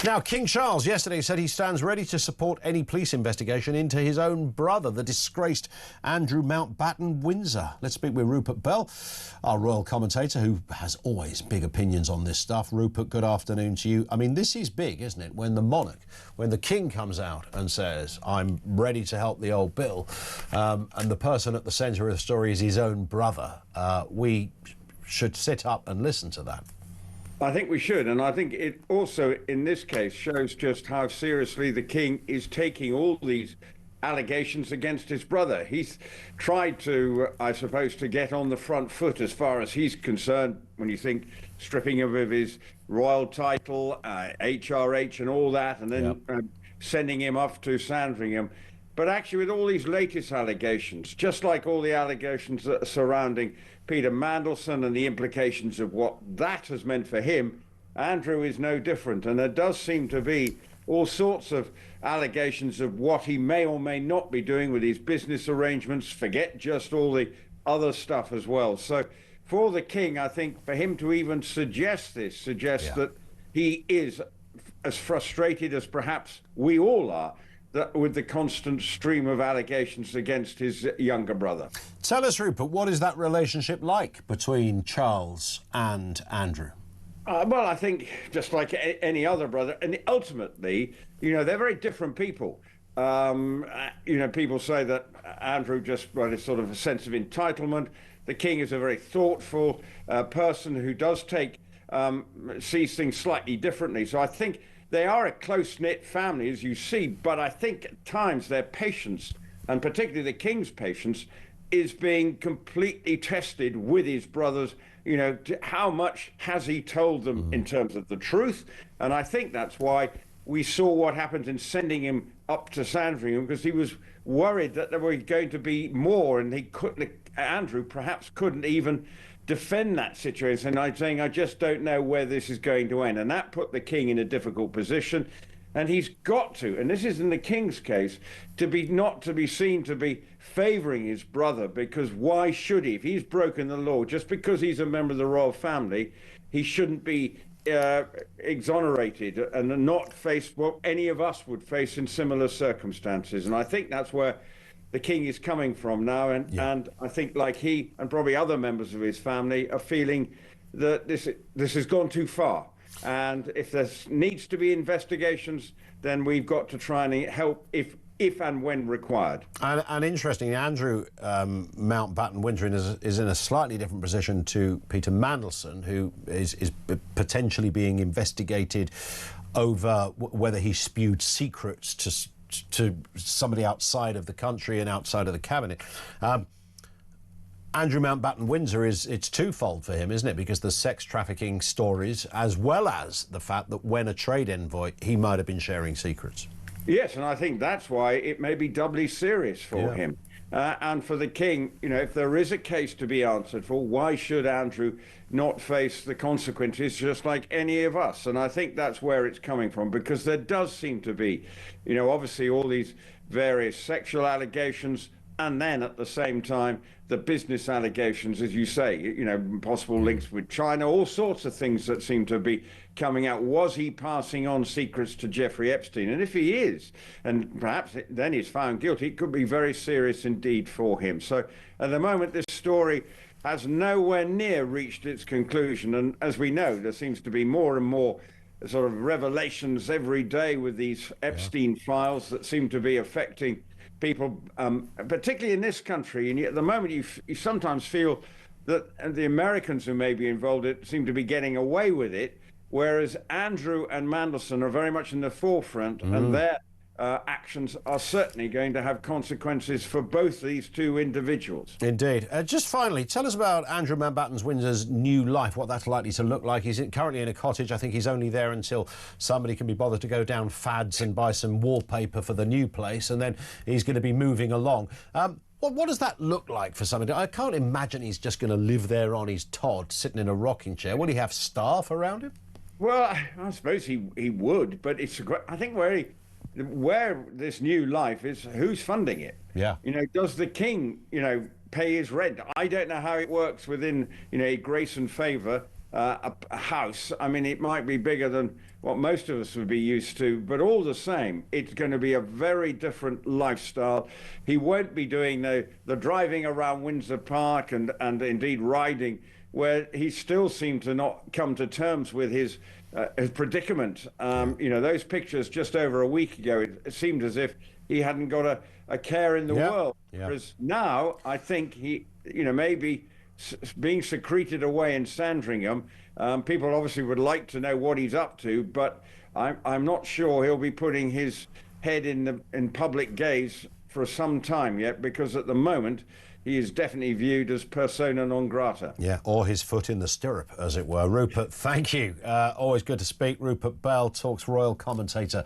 Now, King Charles yesterday said he stands ready to support any police investigation into his own brother, the disgraced Andrew Mountbatten-Windsor. Let's speak with Rupert Bell, our royal commentator, who has always big opinions on this stuff. Rupert, good afternoon to you. I mean, this is big, isn't it? When the monarch, when the king comes out and says, I'm ready to help the old Bill, and the person at the centre of the story is his own brother, we should sit up and listen to that. I think we should, and I think it also, in this case, shows just how seriously the king is taking all these allegations against his brother. He's tried to, I suppose, to get on the front foot as far as he's concerned, when you think stripping him of his royal title, HRH and all that, and then sending him off to Sandringham. But actually, with all these latest allegations, just like all the allegations that are surrounding Peter Mandelson and the implications of what that has meant for him, Andrew is no different. And there does seem to be all sorts of allegations of what he may or may not be doing with his business arrangements, forget just all the other stuff as well. So for the king, I think for him to even suggest this suggests that he is as frustrated as perhaps we all are with the constant stream of allegations against his younger brother. Tell us, Rupert, what is that relationship like between Charles and Andrew? Well, I think just like any other brother, and ultimately, you know, they're very different people. You know, people say that Andrew just has sort of a sense of entitlement. The king is a very thoughtful person who does sees things slightly differently. So I think they are a close-knit family, as you see, but I think at times their patience, and particularly the king's patience, is being completely tested with his brothers. You know, how much has he told them in terms of the truth? And I think that's why we saw what happened in sending him up to Sandringham, because he was worried that there were going to be more, and Andrew perhaps couldn't even defend that situation. I'm saying, I just don't know where this is going to end. And that put the king in a difficult position. And he's got to, and this is in the king's case, not to be seen to be favouring his brother, because why should he? If he's broken the law, just because he's a member of the royal family, he shouldn't be exonerated and not face what any of us would face in similar circumstances. And I think that's where the king is coming from now, and I think, like he and probably other members of his family, are feeling that this has gone too far. And if there needs to be investigations, then we've got to try and help if and when required. And interestingly, Andrew Mountbatten-Windsor is in a slightly different position to Peter Mandelson, who is potentially being investigated over whether he spewed secrets to somebody outside of the country and outside of the cabinet. Andrew Mountbatten-Windsor, it's twofold for him, isn't it? Because the sex trafficking stories, as well as the fact that when a trade envoy, he might have been sharing secrets. Yes, and I think that's why it may be doubly serious for him. And for the king, you know, if there is a case to be answered for, why should Andrew not face the consequences just like any of us? And I think that's where it's coming from, because there does seem to be, you know, obviously all these various sexual allegations, and then at the same time, the business allegations, as you say, you know, possible links with China, all sorts of things that seem to be coming out. Was he passing on secrets to Jeffrey Epstein? And if he is, and perhaps then he's found guilty, it could be very serious indeed for him. So at the moment, this story has nowhere near reached its conclusion. And as we know, there seems to be more and more sort of revelations every day with these Epstein files that seem to be affecting people, particularly in this country. And yet at the moment, you sometimes feel that the Americans who may be involved seem to be getting away with it, whereas Andrew and Mandelson are very much in the forefront, and their actions are certainly going to have consequences for both these two individuals. Indeed. Just finally, tell us about Andrew Mountbatten-Windsor's new life, what that's likely to look like. He's currently in a cottage. I think he's only there until somebody can be bothered to go down fads and buy some wallpaper for the new place, and then he's going to be moving along. What does that look like for somebody? I can't imagine he's just going to live there on his Todd, sitting in a rocking chair. Will he have staff around him? Well, I suppose he would, but it's I think where this new life is, who's funding it? Yeah. You know, does the king, you know, pay his rent? I don't know how it works within, you know, grace and favour a house. I mean, it might be bigger than what most of us would be used to, but all the same, it's going to be a very different lifestyle. He won't be doing the driving around Windsor Park and indeed riding, where he still seemed to not come to terms with his predicament. You know, those pictures just over a week ago, it seemed as if he hadn't got a care in the world. Whereas now, I think he, you know, maybe being secreted away in Sandringham, people obviously would like to know what he's up to, but I'm not sure he'll be putting his head in public gaze for some time yet, because at the moment he is definitely viewed as persona non grata. Yeah, or his foot in the stirrup, as it were. Rupert, thank you. Always good to speak. Rupert Bell, Talk's royal commentator.